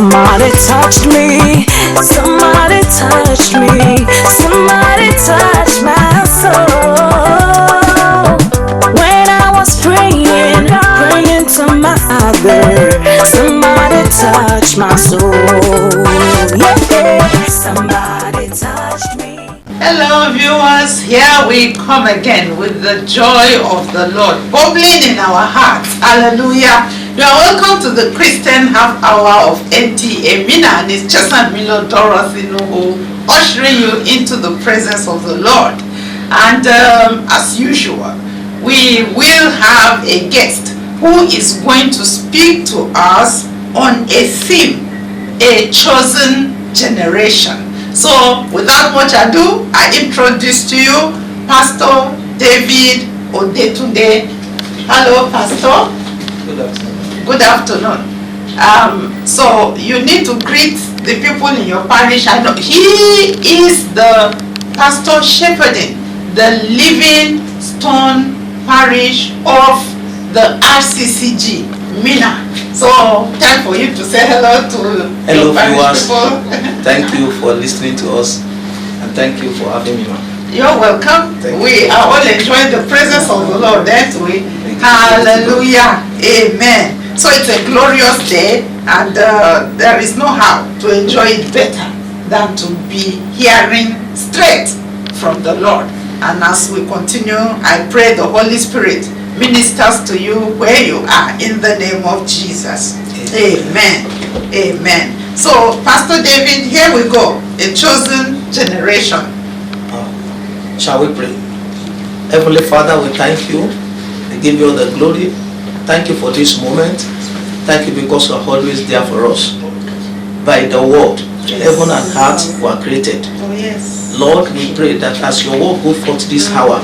Somebody touched me. Somebody touched me. Somebody touched my soul. When I was praying to my Father, somebody touched my soul. Yeah, somebody touched me. Hello viewers, here we come again with the joy of the Lord bubbling in our hearts. Hallelujah. You are welcome to the Christian half hour of NTA Mina, and it's just Milo Dorothy Nuhu ushering you into the presence of the Lord. And as usual, we will have a guest who is going to speak to us on a theme, a chosen generation. So, without much ado, I introduce to you Pastor David Odetunde. Hello, Pastor. Good afternoon. So, you need to greet the people in your parish. I know he is the pastor shepherding the Living Stone Parish of the RCCG, Mina. So, time for you to say hello to hello viewers. Thank you for listening to us, and thank you for having me, ma'am. You're welcome. We are all enjoying the presence of the Lord, that way. Hallelujah. Amen. So it's a glorious day, and there is no how to enjoy it better than to be hearing straight from the Lord. And as we continue, I pray the Holy Spirit ministers to you where you are in the name of Jesus. Amen. Amen. So, Pastor David, here we go. A chosen generation. Shall we pray? Heavenly Father, we thank you. We give you all the glory. Thank you for this moment. Thank you because you are always there for us. By the word, heaven and earth were created. Oh, yes. Lord, we pray that as your word go forth this hour,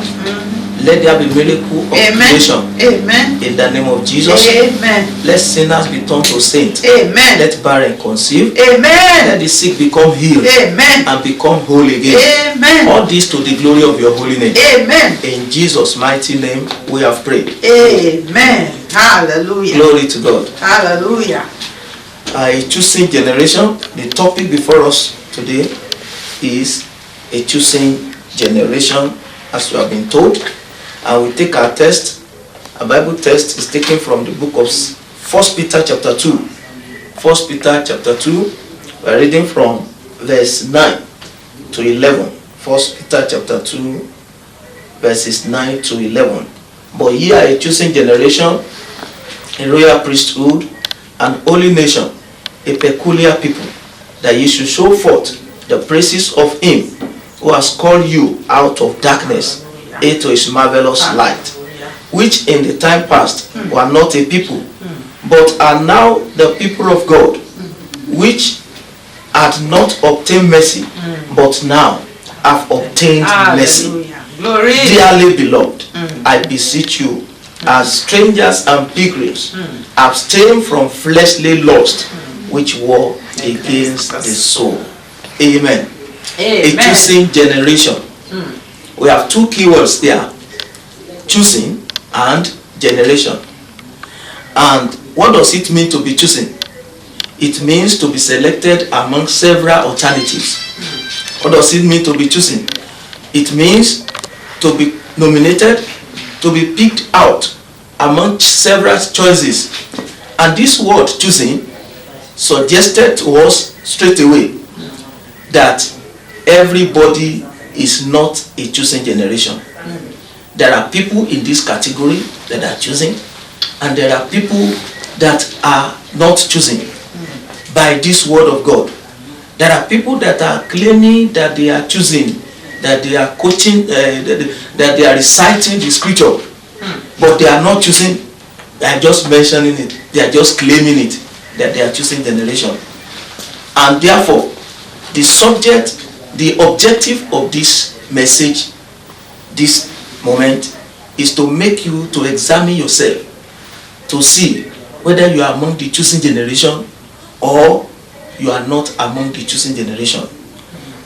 let there be miracle of creation. Amen. In the name of Jesus. Amen. Let sinners be turned to saints. Amen. Let barren conceive. Amen. Let the sick become healed. Amen. And become whole again. Amen. All this to the glory of your holy name. Amen. In Jesus' mighty name we have prayed. Amen. Hallelujah. Glory to God. Hallelujah. A choosing generation. The topic before us today is a choosing generation, as we have been told. And we take our text. Our Bible text is taken from the book of 1 Peter chapter 2. 1 Peter chapter 2. We are reading from verse 9 to 11. 1 Peter chapter 2, verses 9 to 11. But ye are a chosen generation, a royal priesthood, an holy nation, a peculiar people, that ye should show forth the praises of him who has called you out of darkness into his marvelous light, which in the time past were not a people, but are now the people of God, which had not obtained mercy, but now have obtained mercy. Glory. Dearly beloved, I beseech you, as strangers and pilgrims, abstain from fleshly lust, which war against the soul. Amen. A choosing generation. We have two keywords there: choosing and generation. And what does it mean to be chosen? It means to be selected among several alternatives. What does it mean to be chosen? It means to be nominated, to be picked out among several choices. And this word choosing suggested to us straight away that everybody is not a chosen generation. There are people in this category that are choosing, and there are people that are not choosing by this word of God. There are people that are claiming that they are choosing, that they are quoting, that they are reciting the scripture, but they are not choosing. They are just mentioning it. They are just claiming it, that they are choosing generation. And therefore, the subject, the objective of this message, this moment, is to make you to examine yourself, to see whether you are among the chosen generation or you are not among the chosen generation.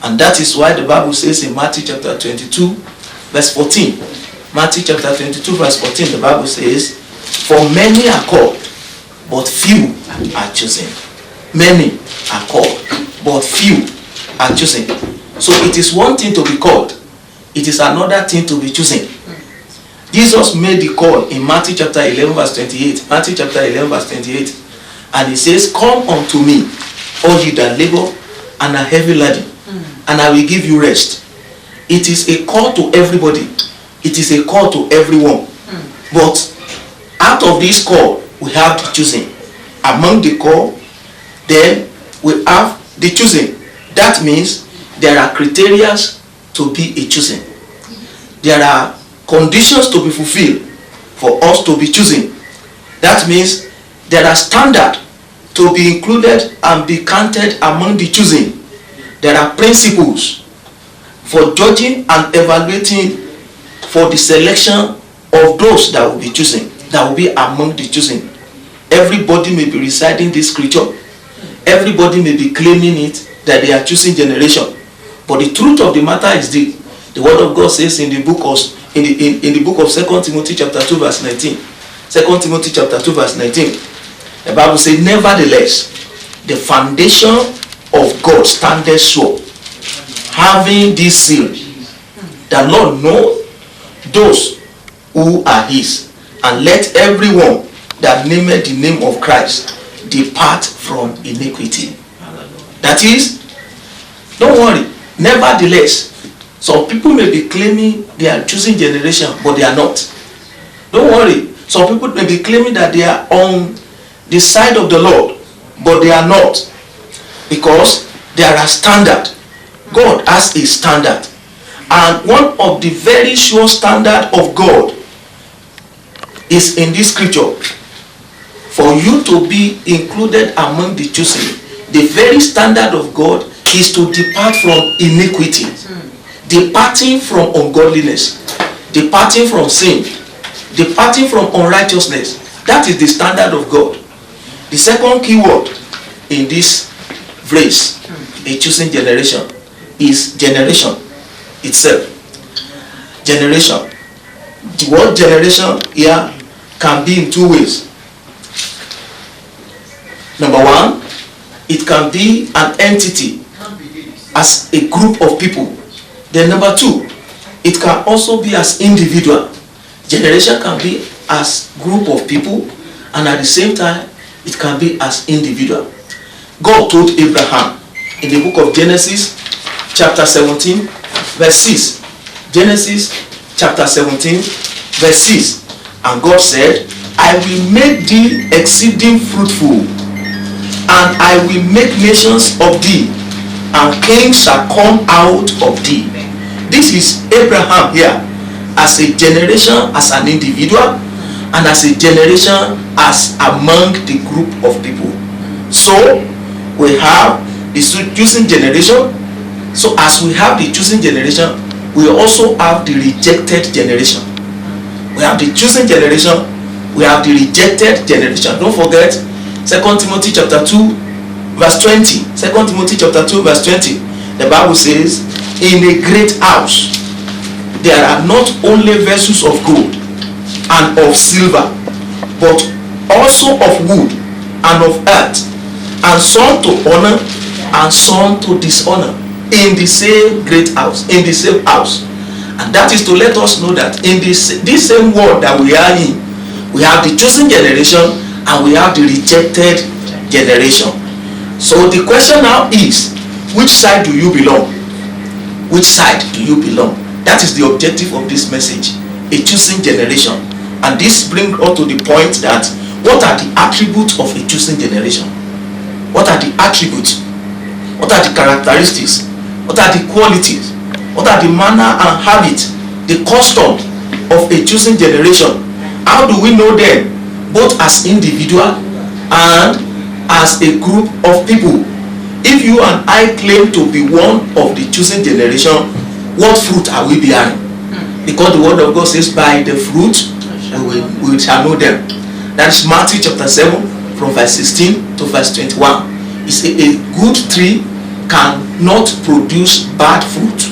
And that is why the Bible says in Matthew chapter 22, verse 14. Matthew chapter 22, verse 14, the Bible says, "For many are called, but few are chosen." Many are called, but few are chosen. So it is one thing to be called, it is another thing to be chosen. Jesus made the call in Matthew chapter 11 verse 28. Matthew chapter 11 verse 28. And he says, come unto me, all ye that labor and are heavy laden, and I will give you rest. It is a call to everybody. It is a call to everyone. But out of this call, we have the chosen. Among the call, then we have the chosen. That means there are criteria to be a chosen. There are conditions to be fulfilled for us to be chosen. That means there are standards to be included and be counted among the chosen. There are principles for judging and evaluating for the selection of those that will be chosen, that will be among the chosen. Everybody may be reciting this scripture. Everybody may be claiming it that they are choosing generation. But the truth of the matter is the word of God says in the book of in the book of 2 Timothy chapter 2 verse 19. 2 Timothy chapter 2 verse 19. The Bible says, nevertheless, the foundation of God standeth sure, having this seal, the Lord know those who are his, and let everyone that nameth the name of Christ depart from iniquity. That is, don't worry, nevertheless, some people may be claiming they are choosing generation, but they are not. Don't worry, some people may be claiming that they are on the side of the Lord, but they are not, because there are standards. God has a standard, and one of the very sure standard of God is in this scripture. For you to be included among the chosen, the very standard of God is to depart from iniquity, departing from ungodliness, departing from sin, departing from unrighteousness. That is the standard of God. The second key word in this phrase, a chosen generation, is generation itself. Generation. The word generation here can be in two ways. Number one, it can be an entity as a group of people. Then number two, it can also be as individual. Generation can be as group of people, and at the same time it can be as individual. God told Abraham in the book of Genesis chapter 17 verse 6. Genesis chapter 17 verse 6. And God said, I will make thee exceeding fruitful, and I will make nations of thee, and kings shall come out of thee. This is Abraham here as a generation, as an individual, and as a generation as among the group of people. So we have the chosen generation. So as we have the chosen generation, we also have the rejected generation. We have the chosen generation, we have the rejected generation. Don't forget 2 Timothy chapter 2 verse 20. 2 Timothy chapter 2 verse 20. The Bible says, in a great house there are not only vessels of gold and of silver, but also of wood and of earth, and some to honor and some to dishonor, in the same great house, in the same house. And that is to let us know that in this same world that we are in, we have the chosen generation and we have the rejected generation. So the question now is, which side do you belong? Which side do you belong? That is the objective of this message, a chosen generation. And this brings us to the point that what are the attributes of a chosen generation? What are the attributes? What are the characteristics? What are the qualities? What are the manner and habit, the custom of a chosen generation? How do we know them, both as individual and as a group of people? If you and I claim to be one of the chosen generation, what fruit are we bearing? Because the word of God says, by the fruit we shall know them. That is Matthew chapter 7 from verse 16 to verse 21. It's a good tree cannot produce bad fruit,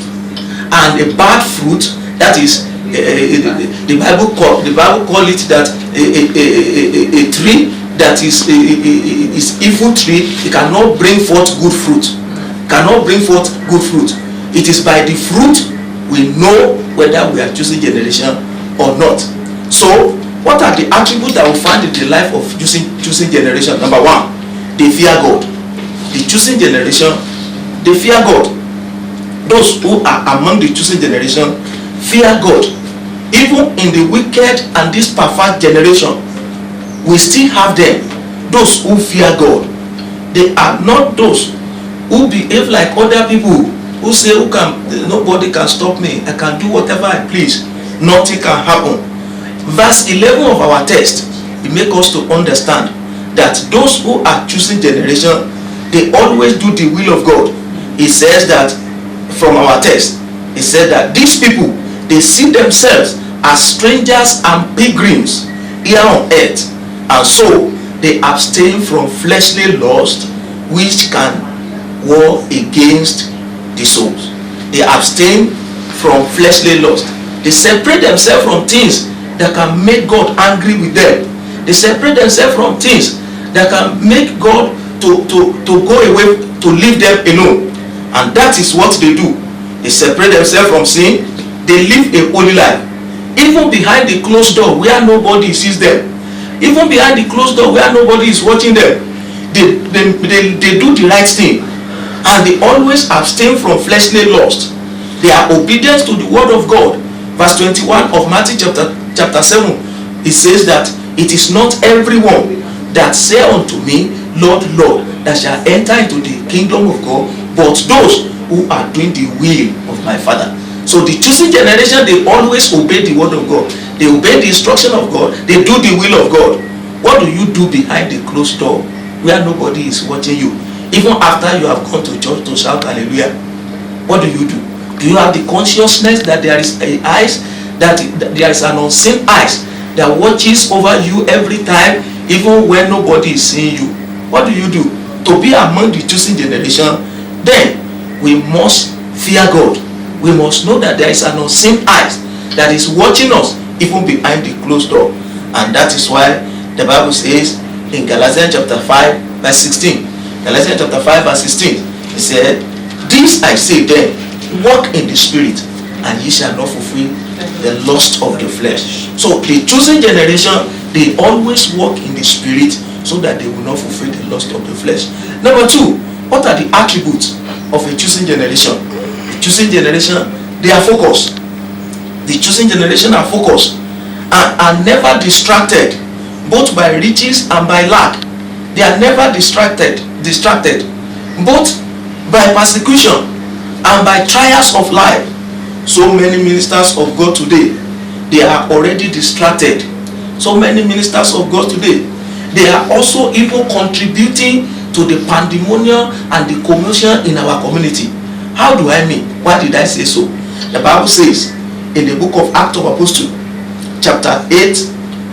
and a bad fruit, that is the Bible call it that a tree that is evil tree, it cannot bring forth good fruit. Cannot bring forth good fruit. It is by the fruit we know whether we are choosing generation or not. So, what are the attributes that we find in the life of choosing generation? Number one, they fear God. The choosing generation, they fear God. Those who are among the choosing generation fear God. Even in the wicked and this perverse generation, we still have them. Those who fear God. They are not those who behave like other people who say, nobody can stop me. I can do whatever I please. Nothing can happen. Verse 11 of our text, it makes us to understand that those who are choosing generation, they always do the will of God. It says that from our text, it says that these people, they see themselves as strangers and pilgrims here on earth, and so they abstain from fleshly lust which can war against the souls. They abstain from fleshly lust. They separate themselves from things that can make God angry with them. They separate themselves from things that can make God to go away, to leave them alone. And that is what they do. They separate themselves from sin. They live a holy life. Even behind the closed door where nobody sees them. Even behind the closed door where nobody is watching them. They do the right thing. And they always abstain from fleshly lust. They are obedient to the word of God. Verse 21 of Matthew chapter 7, it says that it is not everyone that say unto me, Lord, Lord, that shall enter into the kingdom of God, but those who are doing the will of my Father. So the choosing generation, they always obey the word of God. They obey the instruction of God. They do the will of God. What do you do behind the closed door where nobody is watching you? Even after you have gone to church to shout hallelujah, what do you do? Do you have the consciousness that there is a eyes, that there is an unseen eyes that watches over you every time, even when nobody is seeing you? What do you do? To be among the choosing generation, then we must fear God. We must know that there is an unseen eyes that is watching us even behind the closed door. And that is why the Bible says in Galatians chapter 5 verse 16, Galatians chapter 5 verse 16, it said, this I say then, walk in the spirit, and ye shall not fulfill the lust of the flesh. So the chosen generation, they always walk in the spirit so that they will not fulfill the lust of the flesh. Number two, what are the attributes of a chosen generation? The chosen generation, they are focused. The chosen generation are focused and are never distracted, both by riches and by lack. They are never distracted, both by persecution and by trials of life. So many ministers of God today, they are already distracted. So many ministers of God today, they are also even contributing to the pandemonium and the commotion in our community. How do I mean? Why did I say so? The Bible says in the book of Acts of Apostles, chapter 8,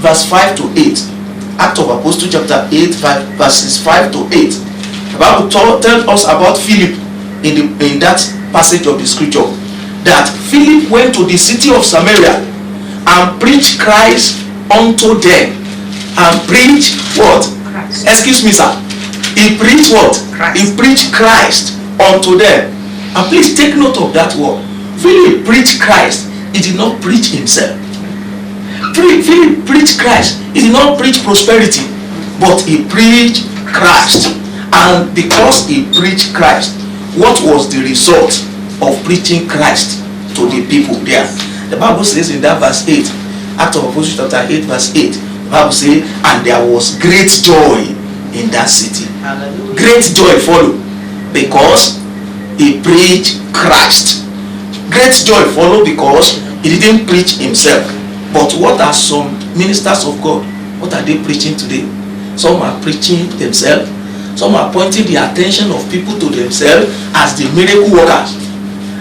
verse 5 to 8. Acts of Apostles, chapter 8, verses 5 to 8. The Bible tells us about Philip in that passage of the scripture, that Philip went to the city of Samaria and preached Christ unto them. And preached what? Christ. Excuse me, sir. He preached what? Christ. He preached Christ unto them. And please take note of that word. Philip preached Christ. He did not preach himself. Philip preached Christ. He did not preach prosperity, but he preached Christ. And because he preached Christ, what was the result of preaching Christ to the people there? The Bible says in that verse 8, Acts of Apostles chapter 8 verse 8, the Bible says, and there was great joy in that city. Hallelujah. Great joy followed because he preached Christ. Great joy followed because he didn't preach himself. But what are some ministers of God? What are they preaching today? Some are preaching themselves. Some are pointing the attention of people to themselves as the miracle workers.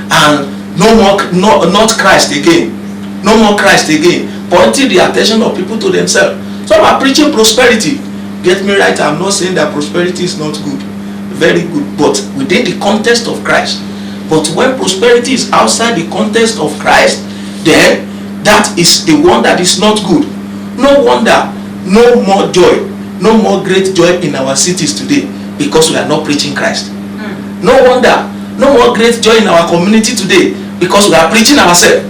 And not Christ again. No more Christ again. Pointing the attention of people to themselves. Some are preaching prosperity. Get me right, I'm not saying that prosperity is not good. Very good. But within the context of Christ. But when prosperity is outside the context of Christ, then that is the one that is not good. No wonder, no more joy. no more great joy in our cities today because we are not preaching Christ. No wonder, no more great joy in our community today because we are preaching ourselves.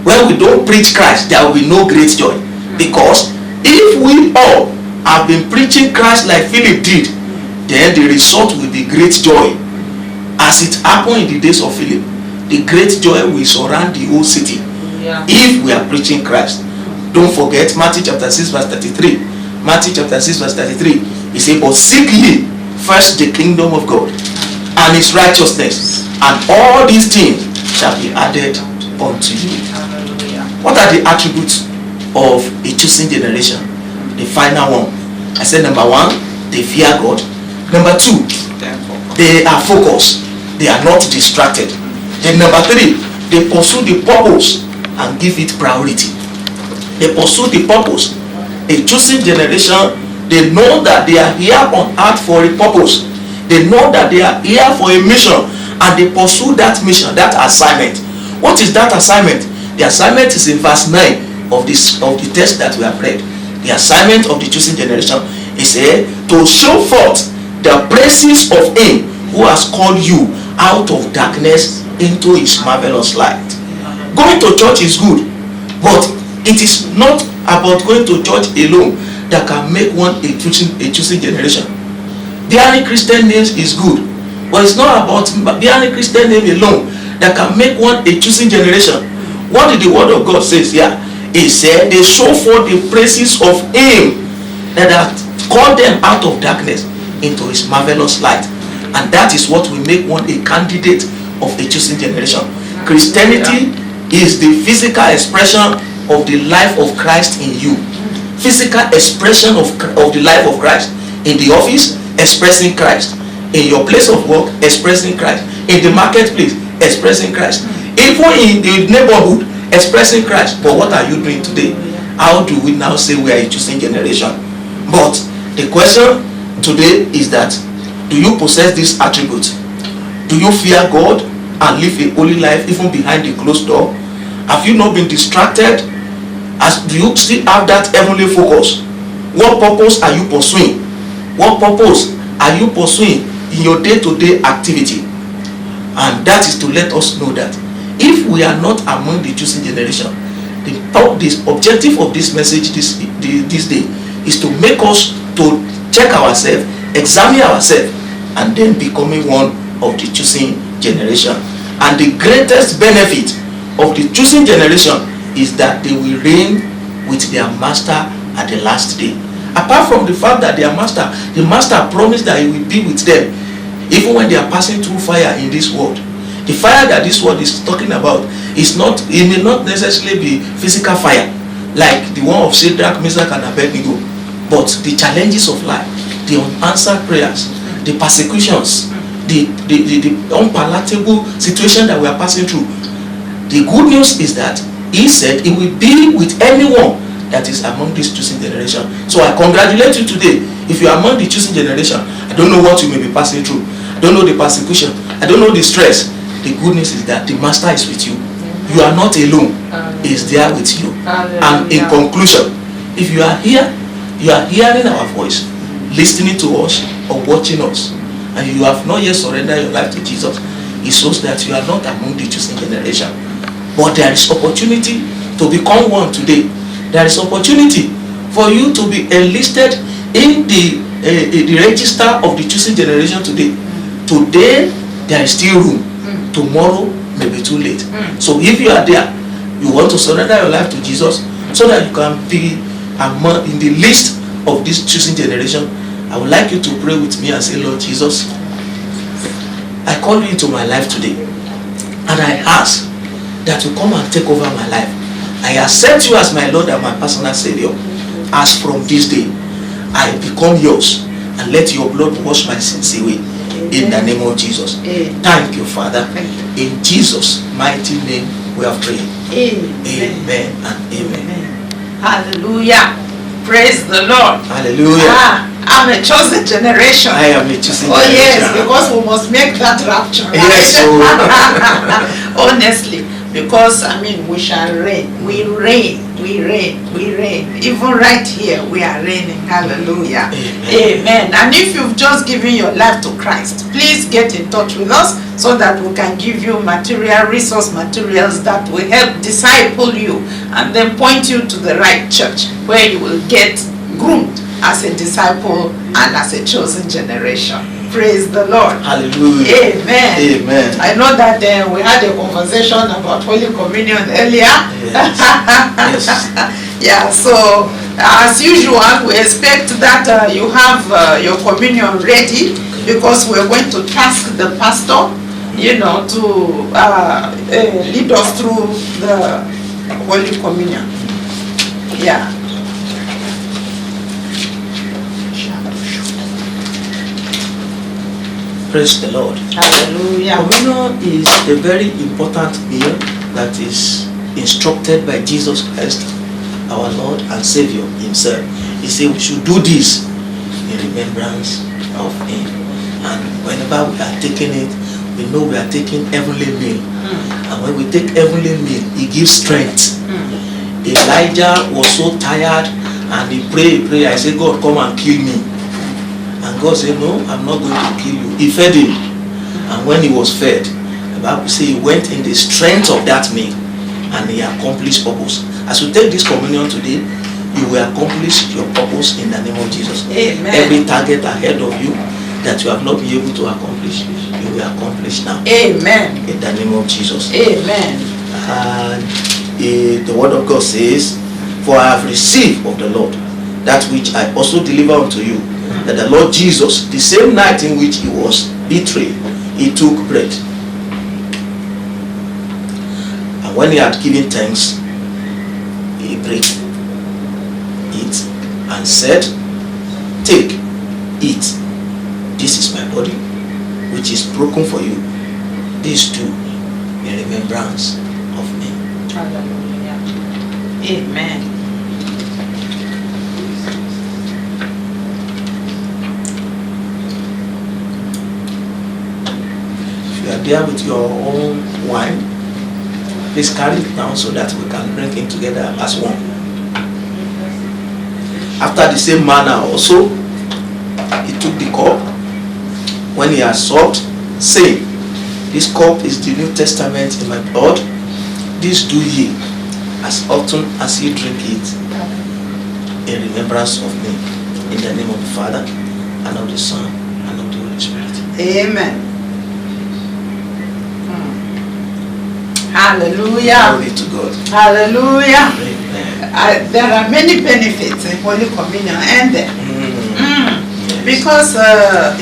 When we don't preach Christ, there will be no great joy. Because if we all have been preaching Christ like Philip did, then the result will be great joy. As it happened in the days of Philip, the great joy will surround the whole city. If we are preaching Christ. Don't forget Matthew chapter 6 verse 33. Matthew chapter 6 verse 33. He said, but seek ye first the kingdom of God and his righteousness, and all these things shall be added unto you. What are the attributes of a choosing generation? The final one. I said number 1, they fear God. Number 2, they are focused. They are not distracted. Then number 3, they pursue the purpose and give it priority. They pursue the purpose. A choosing generation, they know that they are here on earth for a purpose. They know that they are here for a mission, and they pursue that mission, that assignment. What is that assignment? The assignment is in verse 9 of the text that we have read. The assignment of the choosing generation is to show forth the praises of him who has called you out of darkness into his marvelous light. Going to church is good, but it is not about going to church alone that can make one a choosing generation. Bearing Christian names is good, but it's not about bearing Christian name alone that can make one a choosing generation. What did the word of God says here? It said they show forth the praises of him that hath called them out of darkness into his marvelous light. And that is what will make one a candidate of a choosing generation. Christianity is the physical expression of the life of Christ in you. Physical expression of the life of Christ. In the office, expressing Christ. In your place of work, expressing Christ. In the marketplace, expressing Christ. Even in the neighborhood, expressing Christ. But what are you doing today? How do we now say we are a choosing generation? But the question today is that, do you possess these attributes? Do you fear God and live a holy life even behind the closed door? Have you not been distracted? Do you still have that heavenly focus? What purpose are you pursuing? What purpose are you pursuing in your day-to-day activity? And that is to let us know that if we are not among the choosing generation, the objective of this message this day is to make us to check ourselves, examine ourselves, and then becoming one of the choosing generation. And the greatest benefit of the choosing generation is that they will reign with their master at the last day. Apart from the fact that the master promised that he will be with them even when they are passing through fire in this world. The fire that this world is talking about is not, it may not necessarily be physical fire like the one of Shadrach, Meshach and Abednego, but the challenges of life, the unanswered prayers, the persecutions, the unpalatable situation that we are passing through. The good news is that he said he will be with anyone that is among this choosing generation. So I congratulate you today. If you are among the choosing generation, I don't know what you may be passing through. I don't know the persecution. I don't know the stress. The good news is that the master is with you. You are not alone. He is there with you. And in conclusion, if you are here, you are hearing our voice, listening to us or watching us, and you have not yet surrendered your life to Jesus, it shows that you are not among the choosing generation. But there is opportunity to become one today. There is opportunity for you to be enlisted in the register of the choosing generation today. Today, there is still room. Tomorrow may be too late. So if you are there, you want to surrender your life to Jesus so that you can be among in the list of this choosing generation, I would like you to pray with me and say, Lord Jesus, I call you into my life today, and I ask that you come and take over my life. I accept you as my Lord and my personal Savior. As from this day, I become yours, and let your blood wash my sins away. In the name of Jesus. Thank you, Father. In Jesus' mighty name we have prayed. Amen and amen. Hallelujah. Praise the Lord. Hallelujah. I'm a chosen generation. I am a chosen generation. Oh yes, because we must make that rapture. Right? Yes. Honestly, because I mean we shall reign. We reign We reign. Even right here, we are reigning. Hallelujah. Amen. And if you've just given your life to Christ, please get in touch with us so that we can give you resource materials that will help disciple you and then point you to the right church where you will get groomed as a disciple and as a chosen generation. Praise the Lord. Hallelujah. Amen. Amen. I know that we had a conversation about Holy Communion earlier. Yes. Yes. Yeah, so as usual, we expect that you have your communion ready, because we're going to task the pastor, to lead us through the Holy Communion. Yeah. Praise the Lord. Hallelujah. Communion is a very important meal that is instructed by Jesus Christ, our Lord and Savior himself. He said we should do this in remembrance of him. And whenever we are taking it, we know we are taking heavenly meal. And when we take heavenly meal, it gives strength. Elijah was so tired and he prayed. I said, God, come and kill me. And God said, no, I'm not going to kill you. He fed him. And when he was fed, the Bible says he went in the strength of that meal and he accomplished purpose. As you take this communion today, you will accomplish your purpose in the name of Jesus. Amen. Every target ahead of you that you have not been able to accomplish, you will accomplish now. Amen. In the name of Jesus. Amen. And the word of God says, for I have received of the Lord that which I also deliver unto you, that the Lord Jesus, the same night in which he was betrayed, he took bread. And when he had given thanks, he broke it and said, take, eat. This is my body, which is broken for you. This do in remembrance of me. Hallelujah. Amen. You are there with your own wine, please carry it down so that we can drink it together as one. After the same manner also, he took the cup when he had supped, saying, this cup is the New Testament in my blood. This do ye as often as ye drink it in remembrance of me. In the name of the Father, and of the Son, and of the Holy Spirit. Amen. Hallelujah. Glory to God. Hallelujah. Amen. There are many benefits in Holy Communion, and Yes. because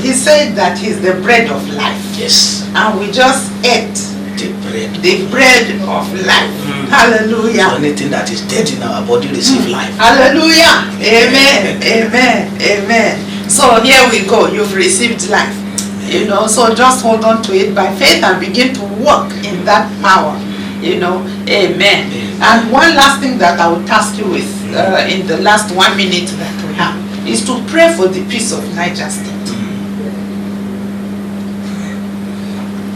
he said that he's the bread of life. Yes. And we just ate The bread. of life. Hallelujah. So anything that is dead in our body receive life. Hallelujah. Amen. Amen. Amen. So here we go. You've received life. So just hold on to it by faith and begin to walk in that power. Amen. And one last thing that I will task you with in the last 1 minute that we have is to pray for the peace of Niger State.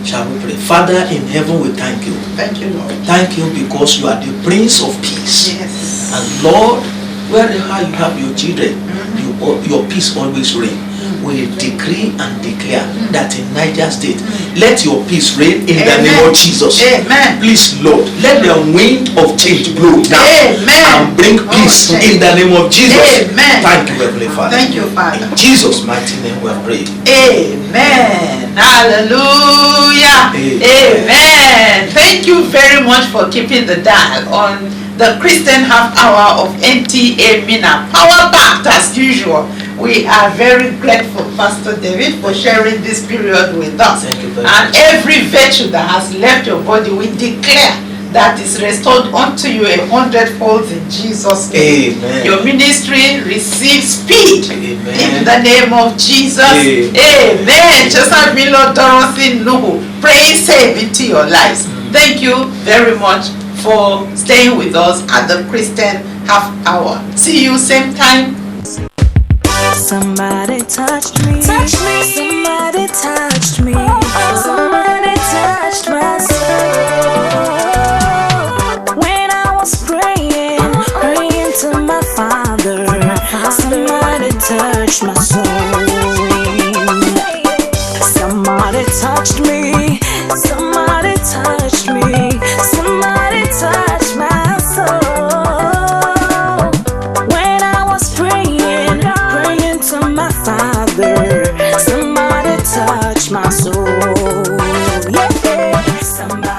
Shall we pray? Father in heaven, we thank you. Thank you, Lord. Thank you because you are the Prince of Peace. Yes. And Lord, wherever you have your children, your peace always reign. We decree and declare that in Niger State, let your peace reign in the name of Jesus. Amen. Please, Lord, let the wind of change blow now. Amen. And bring peace in the name of Jesus. Amen. Thank you, Heavenly Father. Thank you, Father. In Jesus' mighty name we have prayed. Amen. Hallelujah. Amen. Thank you very much for keeping the dial on the Christian half hour of NTA Mina. Power packed as usual. We are very grateful, Pastor David, for sharing this period with us. Thank you very and much. every virtue that has left your body, we declare that is restored unto you 100-fold in Jesus' name. Amen. Your ministry receives speed. Amen. In the name of Jesus. Amen. Amen. Just like me, Lord Dorothy Nuhu, praying safe into your lives. Thank you very much for staying with us at the Christian half hour. See you same time. Somebody touched me. Somebody touched me.